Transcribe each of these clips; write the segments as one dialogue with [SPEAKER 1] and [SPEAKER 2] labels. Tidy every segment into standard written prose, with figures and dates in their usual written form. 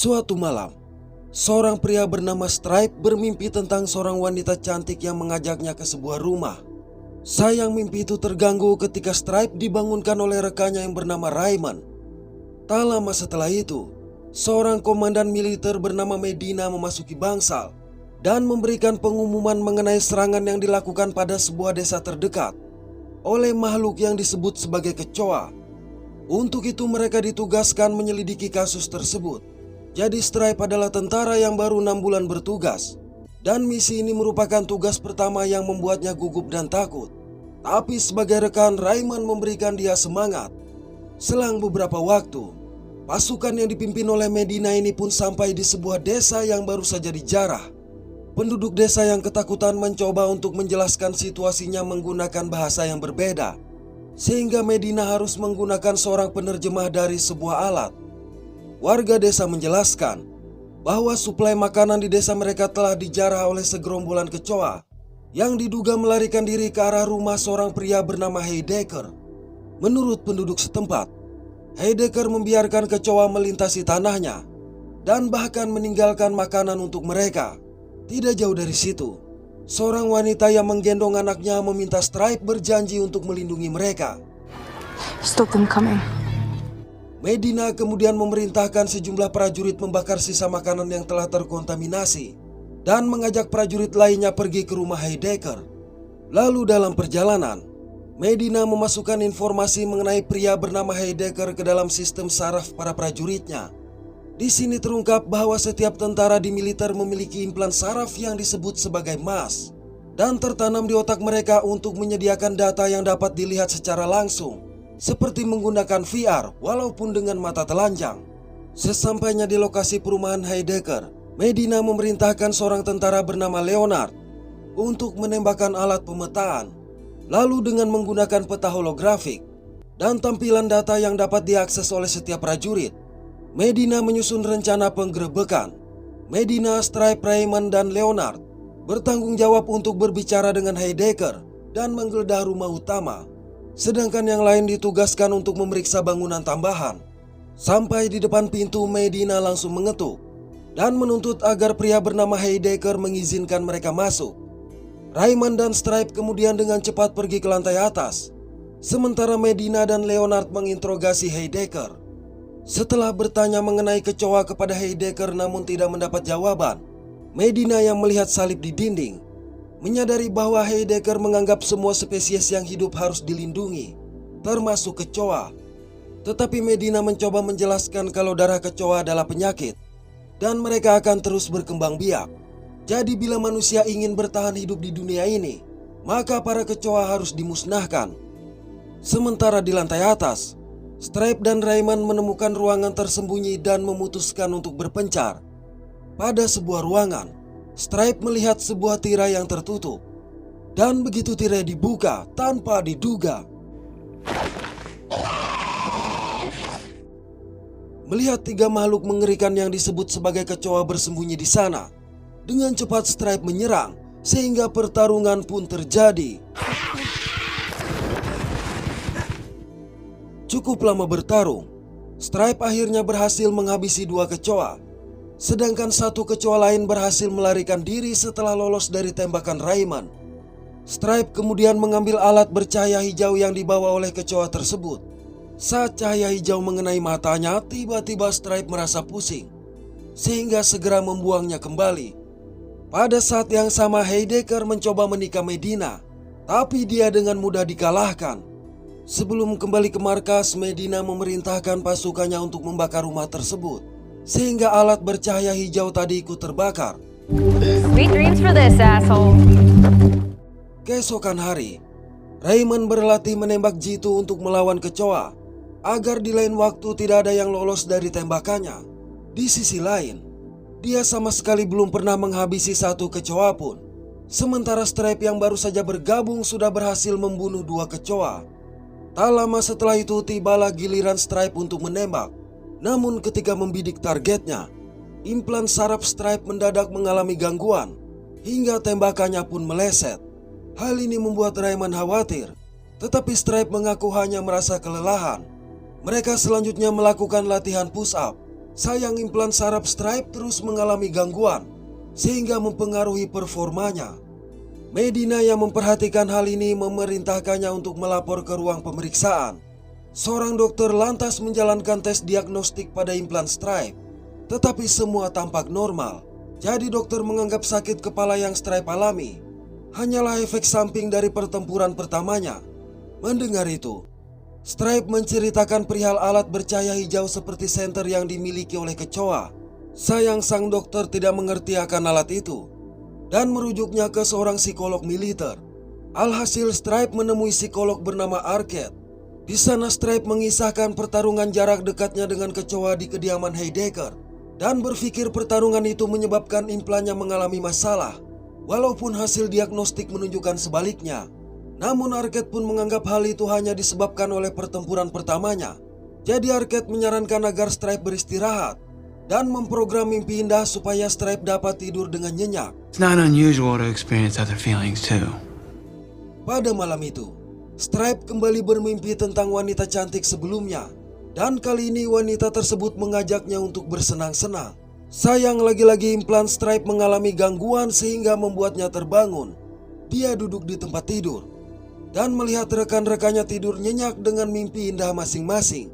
[SPEAKER 1] Suatu malam, seorang pria bernama Stripe bermimpi tentang seorang wanita cantik yang mengajaknya ke sebuah rumah. Sayang mimpi itu terganggu ketika Stripe dibangunkan oleh rekannya yang bernama Raymond. Tak lama setelah itu, seorang komandan militer bernama Medina memasuki bangsal dan memberikan pengumuman mengenai serangan yang dilakukan pada sebuah desa terdekat oleh makhluk yang disebut sebagai kecoa. Untuk itu mereka ditugaskan menyelidiki kasus tersebut. Jadi Stripe adalah tentara yang baru 6 bulan bertugas. Dan misi ini merupakan tugas pertama yang membuatnya gugup dan takut. Tapi sebagai rekan, Raymond memberikan dia semangat. Selang beberapa waktu, pasukan yang dipimpin oleh Medina ini pun sampai di sebuah desa yang baru saja dijarah. Penduduk desa yang ketakutan mencoba untuk menjelaskan situasinya menggunakan bahasa yang berbeda, sehingga Medina harus menggunakan seorang penerjemah dari sebuah alat. Warga desa menjelaskan bahwa suplai makanan di desa mereka telah dijarah oleh segerombolan kecoa yang diduga melarikan diri ke arah rumah seorang pria bernama Heidecker. Menurut penduduk setempat, Heidecker membiarkan kecoa melintasi tanahnya dan bahkan meninggalkan makanan untuk mereka. Tidak jauh dari situ, seorang wanita yang menggendong anaknya meminta Stripe berjanji untuk melindungi mereka.
[SPEAKER 2] Stop them coming.
[SPEAKER 1] Medina kemudian memerintahkan sejumlah prajurit membakar sisa makanan yang telah terkontaminasi dan mengajak prajurit lainnya pergi ke rumah Heidecker. Lalu dalam perjalanan, Medina memasukkan informasi mengenai pria bernama Heidecker ke dalam sistem saraf para prajuritnya. Di sini terungkap bahwa setiap tentara di militer memiliki implan saraf yang disebut sebagai MAS dan tertanam di otak mereka untuk menyediakan data yang dapat dilihat secara langsung, seperti menggunakan VR walaupun dengan mata telanjang. Sesampainya di lokasi perumahan Heidecker, Medina memerintahkan seorang tentara bernama Leonard untuk menembakkan alat pemetaan. Lalu dengan menggunakan peta holografik dan tampilan data yang dapat diakses oleh setiap prajurit, Medina menyusun rencana penggerebekan. Medina, Stripe, Raymond, dan Leonard bertanggung jawab untuk berbicara dengan Heidecker dan menggeledah rumah utama. Sedangkan yang lain ditugaskan untuk memeriksa bangunan tambahan. Sampai di depan pintu, Medina langsung mengetuk dan menuntut agar pria bernama Heidecker mengizinkan mereka masuk. Raymond dan Stripe kemudian dengan cepat pergi ke lantai atas, sementara Medina dan Leonard menginterogasi Heidecker. Setelah bertanya mengenai kecoa kepada Heidecker namun tidak mendapat jawaban, Medina yang melihat salib di dinding menyadari bahwa Heidecker menganggap semua spesies yang hidup harus dilindungi, termasuk kecoa. Tetapi Medina mencoba menjelaskan kalau darah kecoa adalah penyakit dan mereka akan terus berkembang biak. Jadi bila manusia ingin bertahan hidup di dunia ini, maka para kecoa harus dimusnahkan. Sementara di lantai atas, Stripe dan Raymond menemukan ruangan tersembunyi dan memutuskan untuk berpencar. Pada sebuah ruangan, Stripe melihat sebuah tirai yang tertutup. Dan begitu tirai dibuka tanpa diduga, melihat 3 makhluk mengerikan yang disebut sebagai kecoa bersembunyi di sana. Dengan cepat Stripe menyerang sehingga pertarungan pun terjadi. Cukup lama bertarung, Stripe akhirnya berhasil menghabisi 2 kecoa. Sedangkan 1 kecoa lain berhasil melarikan diri setelah lolos dari tembakan Raymond. Stripe kemudian mengambil alat bercahaya hijau yang dibawa oleh kecoa tersebut. Saat cahaya hijau mengenai matanya, tiba-tiba Stripe merasa pusing, sehingga segera membuangnya kembali. Pada saat yang sama Heidecker mencoba menikah Medina, tapi dia dengan mudah dikalahkan. Sebelum kembali ke markas, Medina memerintahkan pasukannya untuk membakar rumah tersebut, sehingga alat bercahaya hijau tadi ikut terbakar.
[SPEAKER 2] Sweet dreams for this asshole.
[SPEAKER 1] Keesokan hari, Raymond berlatih menembak jitu untuk melawan kecoa, agar di lain waktu tidak ada yang lolos dari tembakannya. Di sisi lain, dia sama sekali belum pernah menghabisi 1 kecoa pun. Sementara Stripe yang baru saja bergabung sudah berhasil membunuh 2 kecoa. Tak lama setelah itu tibalah giliran Stripe untuk menembak. Namun ketika membidik targetnya, implan saraf Stripe mendadak mengalami gangguan hingga tembakannya pun meleset. Hal ini membuat Raymond khawatir, tetapi Stripe mengaku hanya merasa kelelahan. Mereka selanjutnya melakukan latihan push up Sayang implan saraf Stripe terus mengalami gangguan sehingga mempengaruhi performanya. Medina yang memperhatikan hal ini memerintahkannya untuk melapor ke ruang pemeriksaan. Seorang dokter lantas menjalankan tes diagnostik pada implan Stripe, tetapi semua tampak normal. Jadi dokter menganggap sakit kepala yang Stripe alami hanyalah efek samping dari pertempuran pertamanya. Mendengar itu, Stripe menceritakan perihal alat bercahaya hijau seperti senter yang dimiliki oleh kecoa. Sayang sang dokter tidak mengerti akan alat itu dan merujuknya ke seorang psikolog militer. Alhasil Stripe menemui psikolog bernama Arquette. Di sana Stripe mengisahkan pertarungan jarak dekatnya dengan kecoa di kediaman Heidecker dan berpikir pertarungan itu menyebabkan implannya mengalami masalah, walaupun hasil diagnostik menunjukkan sebaliknya. Namun Arquette pun menganggap hal itu hanya disebabkan oleh pertempuran pertamanya. Jadi Arquette menyarankan agar Stripe beristirahat dan memprogram mimpi indah supaya Stripe dapat tidur dengan nyenyak.
[SPEAKER 3] It's not unusual to experience other feelings too.
[SPEAKER 1] Pada malam itu, Stripe kembali bermimpi tentang wanita cantik sebelumnya. Dan kali ini wanita tersebut mengajaknya untuk bersenang-senang. Sayang lagi-lagi implan Stripe mengalami gangguan sehingga membuatnya terbangun. Dia duduk di tempat tidur dan melihat rekan-rekannya tidur nyenyak dengan mimpi indah masing-masing.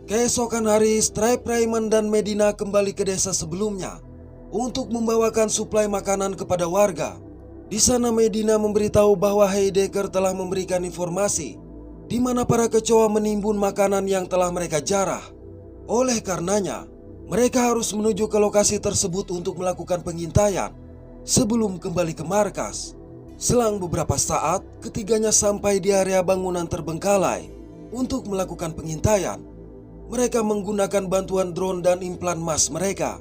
[SPEAKER 1] Keesokan hari, Stripe, Raymond, dan Medina kembali ke desa sebelumnya untuk membawakan suplai makanan kepada warga. Di sana Medina memberitahu bahwa Heidecker telah memberikan informasi di mana para kecoa menimbun makanan yang telah mereka jarah. Oleh karenanya, mereka harus menuju ke lokasi tersebut untuk melakukan pengintaian sebelum kembali ke markas. Selang beberapa saat, ketiganya sampai di area bangunan terbengkalai untuk melakukan pengintaian. Mereka menggunakan bantuan drone dan implan emas mereka.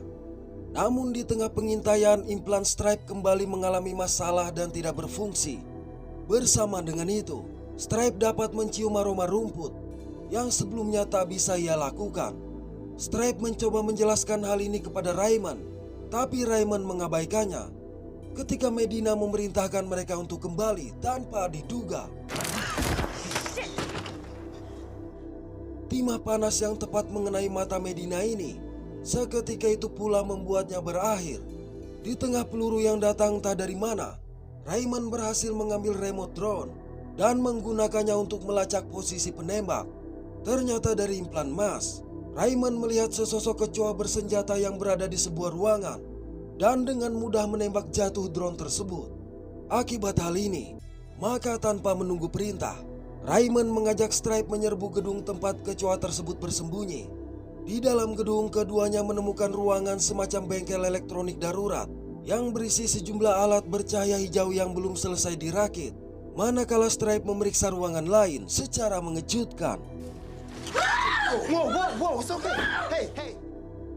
[SPEAKER 1] Namun di tengah pengintaian, implan Stripe kembali mengalami masalah dan tidak berfungsi. Bersama dengan itu, Stripe dapat mencium aroma rumput yang sebelumnya tak bisa ia lakukan. Stripe mencoba menjelaskan hal ini kepada Raymond, tapi Raymond mengabaikannya. Ketika Medina memerintahkan mereka untuk kembali tanpa diduga, timah panas yang tepat mengenai mata Medina ini seketika itu pula membuatnya berakhir. Di tengah peluru yang datang tak dari mana, Raymond berhasil mengambil remote drone dan menggunakannya untuk melacak posisi penembak. Ternyata dari implan emas, Raymond melihat sesosok kecoa bersenjata yang berada di sebuah ruangan dan dengan mudah menembak jatuh drone tersebut. Akibat hal ini, maka tanpa menunggu perintah, Raymond mengajak Stripe menyerbu gedung tempat kecoa tersebut bersembunyi. Di dalam gedung, keduanya menemukan ruangan semacam bengkel elektronik darurat yang berisi sejumlah alat bercahaya hijau yang belum selesai dirakit. Manakala Stripe memeriksa ruangan lain secara mengejutkan.
[SPEAKER 4] Whoa, it's okay. Hey.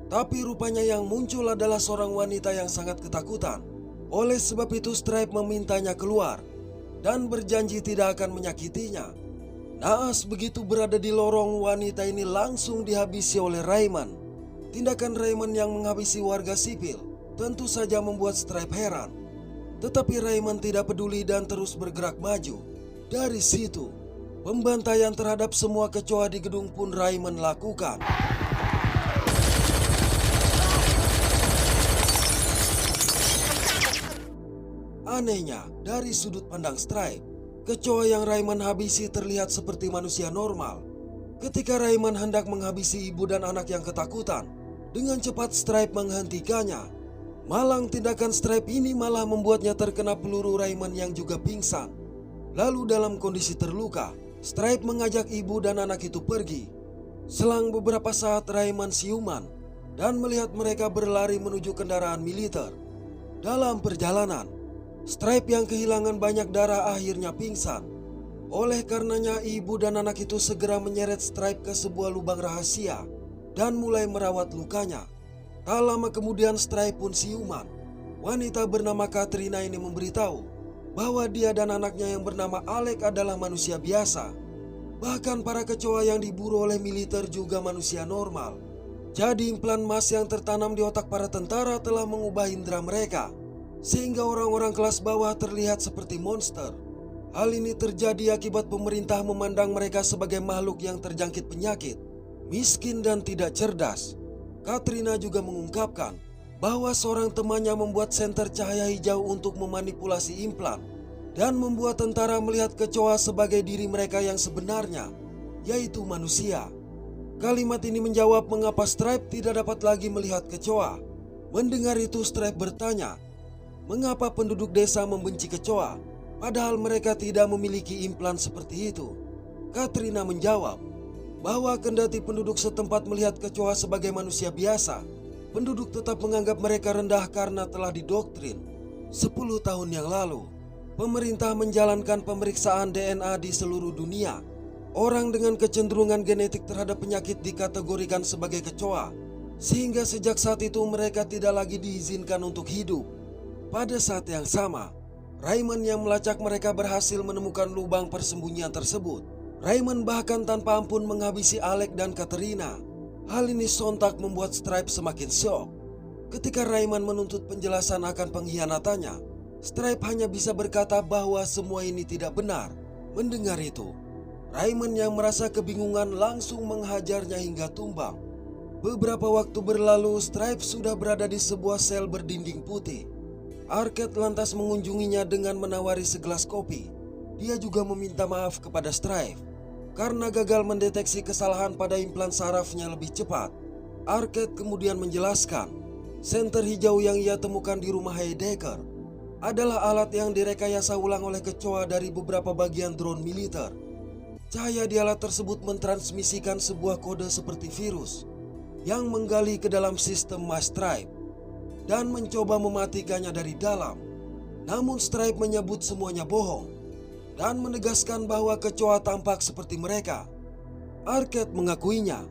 [SPEAKER 1] Tapi rupanya yang muncul adalah seorang wanita yang sangat ketakutan. Oleh sebab itu Stripe memintanya keluar dan berjanji tidak akan menyakitinya. Naas begitu berada di lorong, wanita ini langsung dihabisi oleh Raymond. Tindakan Raymond yang menghabisi warga sipil tentu saja membuat Stripe heran. Tetapi Raymond tidak peduli dan terus bergerak maju. Dari situ, pembantaian terhadap semua kecoa di gedung pun Raymond lakukan. Anehnya, dari sudut pandang Stripe, kecoa yang Raymond habisi terlihat seperti manusia normal. Ketika Raymond hendak menghabisi ibu dan anak yang ketakutan, dengan cepat Stripe menghentikannya. Malang tindakan Stripe ini malah membuatnya terkena peluru Raymond yang juga pingsan. Lalu dalam kondisi terluka, Stripe mengajak ibu dan anak itu pergi. Selang beberapa saat Raymond siuman dan melihat mereka berlari menuju kendaraan militer. Dalam perjalanan, Stripe yang kehilangan banyak darah akhirnya pingsan. Oleh karenanya ibu dan anak itu segera menyeret Stripe ke sebuah lubang rahasia dan mulai merawat lukanya. Tak lama kemudian Stripe pun siuman. Wanita bernama Katrina ini memberitahu bahwa dia dan anaknya yang bernama Alec adalah manusia biasa. Bahkan para kecoa yang diburu oleh militer juga manusia normal. Jadi implan emas yang tertanam di otak para tentara telah mengubah indera mereka, sehingga orang-orang kelas bawah terlihat seperti monster. Hal ini terjadi akibat pemerintah memandang mereka sebagai makhluk yang terjangkit penyakit, miskin dan tidak cerdas. Katrina juga mengungkapkan bahwa seorang temannya membuat senter cahaya hijau untuk memanipulasi implan dan membuat tentara melihat kecoa sebagai diri mereka yang sebenarnya, yaitu manusia. Kalimat ini menjawab mengapa Stripe tidak dapat lagi melihat kecoa. Mendengar itu, Stripe bertanya, mengapa penduduk desa membenci kecoa, padahal mereka tidak memiliki implan seperti itu. Katrina menjawab bahwa kendati penduduk setempat melihat kecoa sebagai manusia biasa, penduduk tetap menganggap mereka rendah karena telah didoktrin. 10 tahun yang lalu, pemerintah menjalankan pemeriksaan DNA di seluruh dunia. Orang dengan kecenderungan genetik terhadap penyakit dikategorikan sebagai kecoa, sehingga sejak saat itu mereka tidak lagi diizinkan untuk hidup. Pada saat yang sama, Raymond yang melacak mereka berhasil menemukan lubang persembunyian tersebut. Raymond bahkan tanpa ampun menghabisi Alec dan Katrina. Hal ini sontak membuat Stripe semakin syok. Ketika Raymond menuntut penjelasan akan pengkhianatannya, Stripe hanya bisa berkata bahwa semua ini tidak benar. Mendengar itu, Raymond yang merasa kebingungan langsung menghajarnya hingga tumbang. Beberapa waktu berlalu, Stripe sudah berada di sebuah sel berdinding putih. Arquette lantas mengunjunginya dengan menawari segelas kopi. Dia juga meminta maaf kepada Stripe karena gagal mendeteksi kesalahan pada implan sarafnya lebih cepat. Arquette kemudian menjelaskan, senter hijau yang ia temukan di rumah Heidecker adalah alat yang direkayasa ulang oleh kecoa dari beberapa bagian drone militer. Cahaya di alat tersebut mentransmisikan sebuah kode seperti virus yang menggali ke dalam sistem Mas Stripe dan mencoba mematikannya dari dalam. Namun Stripe menyebut semuanya bohong dan menegaskan bahwa kecoa tampak seperti mereka. Arquette mengakuinya,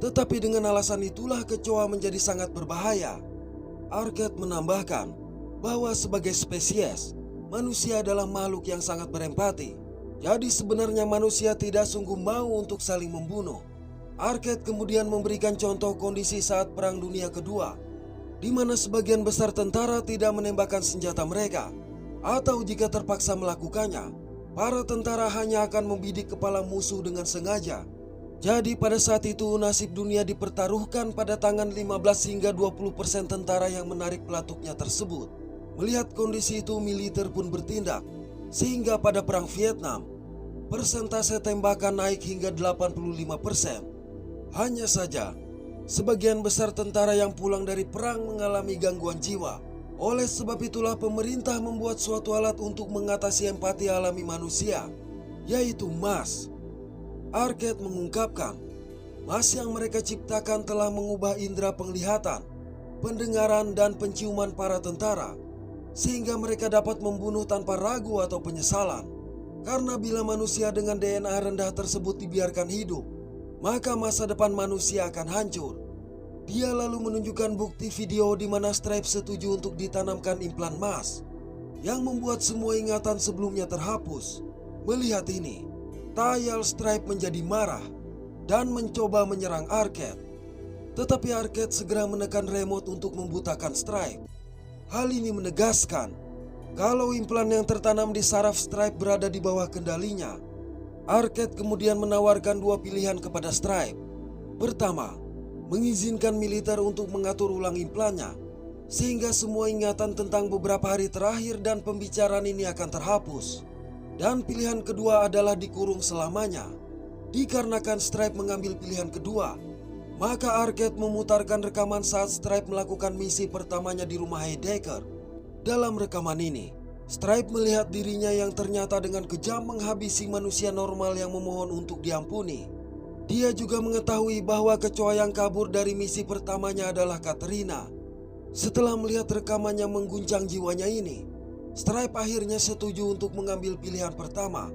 [SPEAKER 1] tetapi dengan alasan itulah kecoa menjadi sangat berbahaya. Arquette menambahkan bahwa sebagai spesies, manusia adalah makhluk yang sangat berempati. Jadi sebenarnya manusia tidak sungguh mau untuk saling membunuh. Arquette kemudian memberikan contoh kondisi saat Perang Dunia Kedua, di mana sebagian besar tentara tidak menembakkan senjata mereka, atau jika terpaksa melakukannya, para tentara hanya akan membidik kepala musuh dengan sengaja. Jadi pada saat itu nasib dunia dipertaruhkan pada tangan 15 hingga 20% tentara yang menarik pelatuknya tersebut. Melihat kondisi itu, militer pun bertindak, sehingga pada Perang Vietnam, persentase tembakan naik hingga 85%. Hanya saja, sebagian besar tentara yang pulang dari perang mengalami gangguan jiwa. Oleh sebab itulah pemerintah membuat suatu alat untuk mengatasi empati alami manusia, yaitu MAS. Arquette mengungkapkan, MAS yang mereka ciptakan telah mengubah indera penglihatan, pendengaran, dan penciuman para tentara, sehingga mereka dapat membunuh tanpa ragu atau penyesalan. Karena bila manusia dengan DNA rendah tersebut dibiarkan hidup, maka masa depan manusia akan hancur. Dia lalu menunjukkan bukti video di mana Stripe setuju untuk ditanamkan implan MAS yang membuat semua ingatan sebelumnya terhapus. Melihat ini, tayal Stripe menjadi marah dan mencoba menyerang Arquette. Tetapi Arquette segera menekan remote untuk membutakan Stripe. Hal ini menegaskan kalau implan yang tertanam di saraf Stripe berada di bawah kendalinya. Arquette kemudian menawarkan dua pilihan kepada Stripe. Pertama, mengizinkan militer untuk mengatur ulang implannya, sehingga semua ingatan tentang beberapa hari terakhir dan pembicaraan ini akan terhapus. Dan pilihan kedua adalah dikurung selamanya. Dikarenakan Stripe mengambil pilihan kedua, maka Arquette memutarkan rekaman saat Stripe melakukan misi pertamanya di rumah Heidecker. Dalam rekaman ini, Stripe melihat dirinya yang ternyata dengan kejam menghabisi manusia normal yang memohon untuk diampuni. Dia juga mengetahui bahwa kecoa yang kabur dari misi pertamanya adalah Katrina. Setelah melihat rekamannya mengguncang jiwanya ini, Stripe akhirnya setuju untuk mengambil pilihan pertama.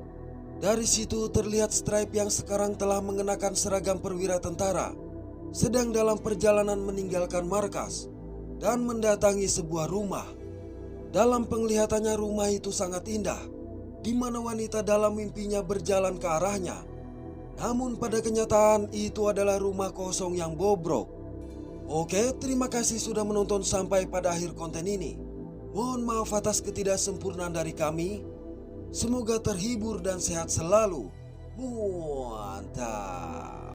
[SPEAKER 1] Dari situ terlihat Stripe yang sekarang telah mengenakan seragam perwira tentara, sedang dalam perjalanan meninggalkan markas dan mendatangi sebuah rumah. Dalam penglihatannya rumah itu sangat indah, di mana wanita dalam mimpinya berjalan ke arahnya. Namun pada kenyataan itu adalah rumah kosong yang bobrok. Oke, terima kasih sudah menonton sampai pada akhir konten ini. Mohon maaf atas ketidaksempurnaan dari kami. Semoga terhibur dan sehat selalu. Mantap.